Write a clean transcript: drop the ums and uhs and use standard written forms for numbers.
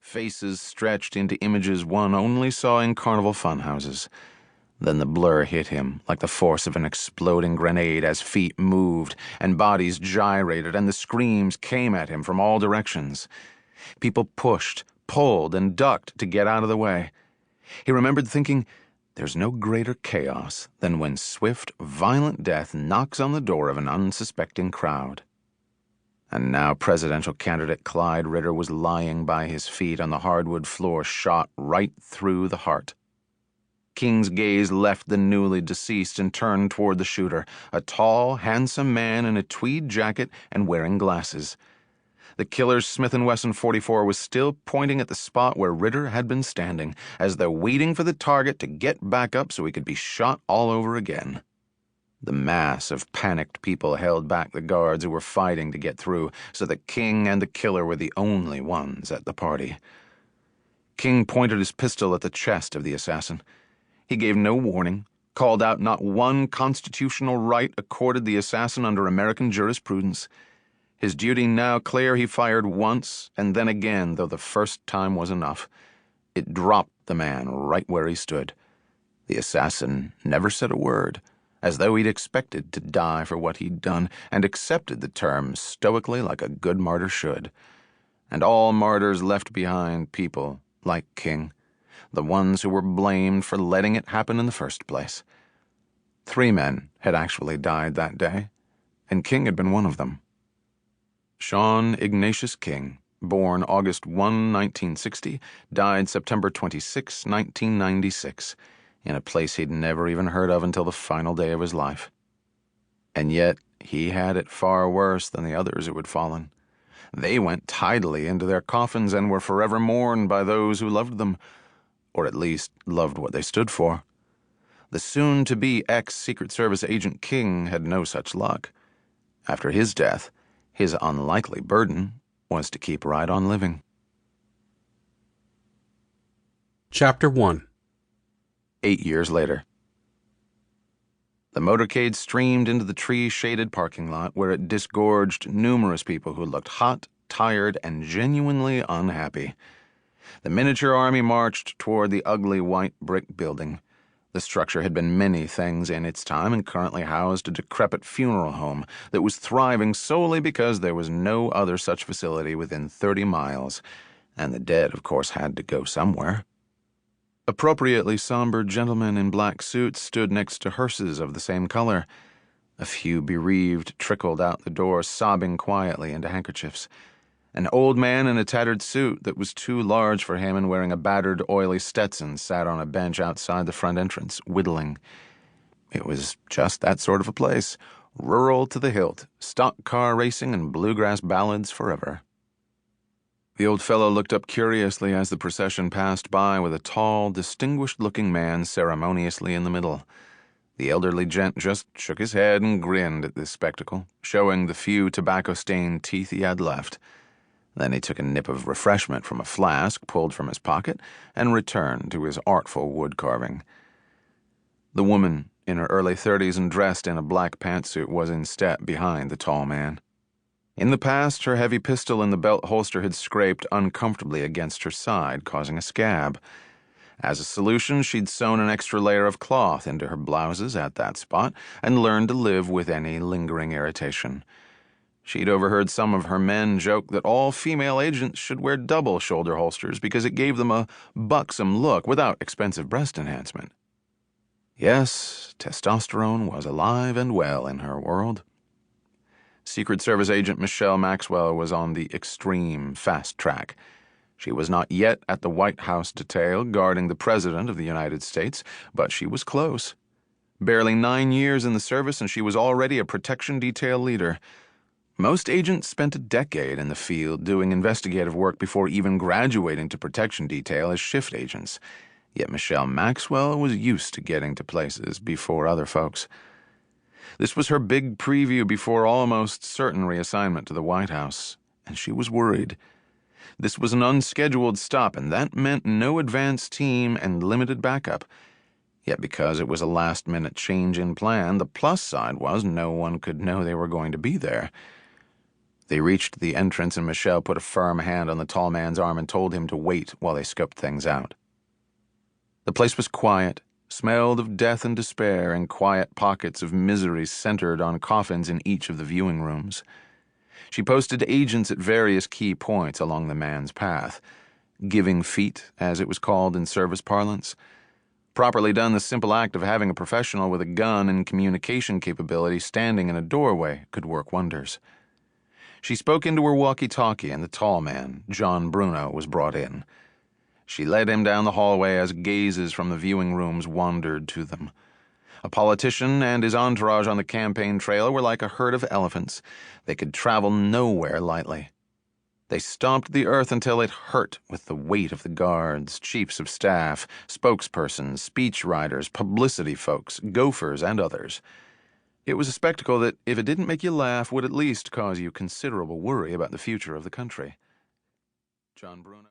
faces stretched into images one only saw in carnival funhouses. Then the blur hit him like the force of an exploding grenade as feet moved and bodies gyrated and the screams came at him from all directions. People pushed, pulled, and ducked to get out of the way. He remembered thinking, there's no greater chaos than when swift, violent death knocks on the door of an unsuspecting crowd. And now presidential candidate Clyde Ritter was lying by his feet on the hardwood floor, shot right through the heart. King's gaze left the newly deceased and turned toward the shooter, a tall, handsome man in a tweed jacket and wearing glasses. The killer's Smith & Wesson .44 was still pointing at the spot where Ritter had been standing, as though waiting for the target to get back up so he could be shot all over again. The mass of panicked people held back the guards who were fighting to get through, so that King and the killer were the only ones at the party. King pointed his pistol at the chest of the assassin. He gave no warning, called out not one constitutional right accorded the assassin under American jurisprudence. His duty now clear, he fired once and then again, though the first time was enough. It dropped the man right where he stood. The assassin never said a word, as though he'd expected to die for what he'd done, and accepted the term stoically like a good martyr should. And all martyrs left behind people like King, the ones who were blamed for letting it happen in the first place. 3 men had actually died that day, and King had been one of them. Sean Ignatius King, born August 1, 1960, died September 26, 1996, in a place he'd never even heard of until the final day of his life. And yet he had it far worse than the others who had fallen. They went tidily into their coffins and were forever mourned by those who loved them, or at least loved what they stood for. The soon-to-be ex-Secret Service agent King had no such luck. After his death, his unlikely burden was to keep right on living. Chapter 1. 8 years later. The motorcade streamed into the tree-shaded parking lot where it disgorged numerous people who looked hot, tired, and genuinely unhappy. The miniature army marched toward the ugly white brick building. The structure had been many things in its time and currently housed a decrepit funeral home that was thriving solely because there was no other such facility within 30 miles, and the dead, of course, had to go somewhere. Appropriately somber gentlemen in black suits stood next to hearses of the same color. A few bereaved trickled out the door, sobbing quietly into handkerchiefs. An old man in a tattered suit that was too large for him and wearing a battered, oily Stetson sat on a bench outside the front entrance, whittling. It was just that sort of a place, rural to the hilt, stock car racing and bluegrass ballads forever. The old fellow looked up curiously as the procession passed by with a tall, distinguished-looking man ceremoniously in the middle. The elderly gent just shook his head and grinned at this spectacle, showing the few tobacco-stained teeth he had left. Then he took a nip of refreshment from a flask pulled from his pocket and returned to his artful wood carving. The woman, in her early 30s and dressed in a black pantsuit, was in step behind the tall man. In the past, her heavy pistol in the belt holster had scraped uncomfortably against her side, causing a scab. As a solution, she'd sewn an extra layer of cloth into her blouses at that spot and learned to live with any lingering irritation. She'd overheard some of her men joke that all female agents should wear double shoulder holsters because it gave them a buxom look without expensive breast enhancement. Yes, testosterone was alive and well in her world. Secret Service agent Michelle Maxwell was on the extreme fast track. She was not yet at the White House detail guarding the President of the United States, but she was close. Barely 9 years in the service and she was already a protection detail leader. Most agents spent a decade in the field doing investigative work before even graduating to protection detail as shift agents. Yet Michelle Maxwell was used to getting to places before other folks. This was her big preview before almost certain reassignment to the White House, and she was worried. This was an unscheduled stop, and that meant no advance team and limited backup. Yet because it was a last-minute change in plan, the plus side was no one could know they were going to be there. They reached the entrance, and Michelle put a firm hand on the tall man's arm and told him to wait while they scoped things out. The place was quiet, smelled of death and despair, and quiet pockets of misery centered on coffins in each of the viewing rooms. She posted agents at various key points along the man's path, giving feet, as it was called in service parlance. Properly done, the simple act of having a professional with a gun and communication capability standing in a doorway could work wonders. She spoke into her walkie-talkie, and the tall man, John Bruno, was brought in. She led him down the hallway as gazes from the viewing rooms wandered to them. A politician and his entourage on the campaign trail were like a herd of elephants. They could travel nowhere lightly. They stomped the earth until it hurt with the weight of the guards, chiefs of staff, spokespersons, speechwriters, publicity folks, gophers, and others. It was a spectacle that, if it didn't make you laugh, would at least cause you considerable worry about the future of the country. John Bruno.